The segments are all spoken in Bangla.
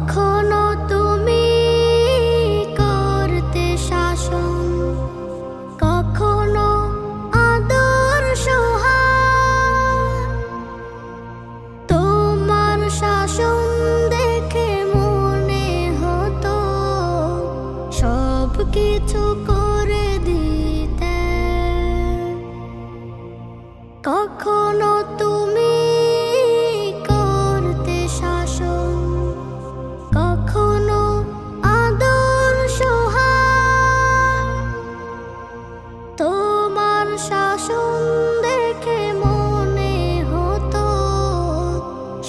কখনো তুমি করতে শাসন, কখনো আদর সোহাগ। তোমার শাসন দেখে মনে হতো সব কিছু করে দিতে। কখনো তুমি করতে শাসন, কখনো আদর সোহাগ। তোমার শাসন দেখে মনে হতো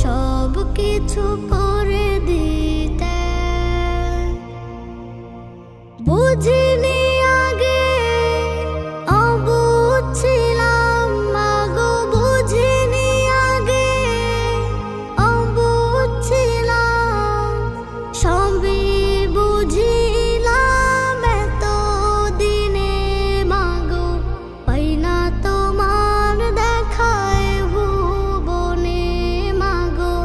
সব কিছু করে দিতে। বুঝিনি আগে, অবুঝ ছিলাম মাগো, বুঝিনি আগে, অবুঝ ছিলাম। সবই বুঝিলাম এত দিনে মাগো, পাই না তোমার দেখায় ভুবনে মাগো,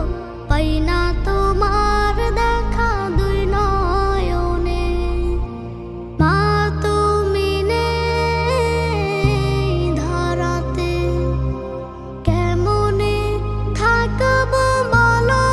পাই না তোমার দেখা দুই নয়নে। মা তুমি নেই ধরাতে, কেমনে থাকবো বলো।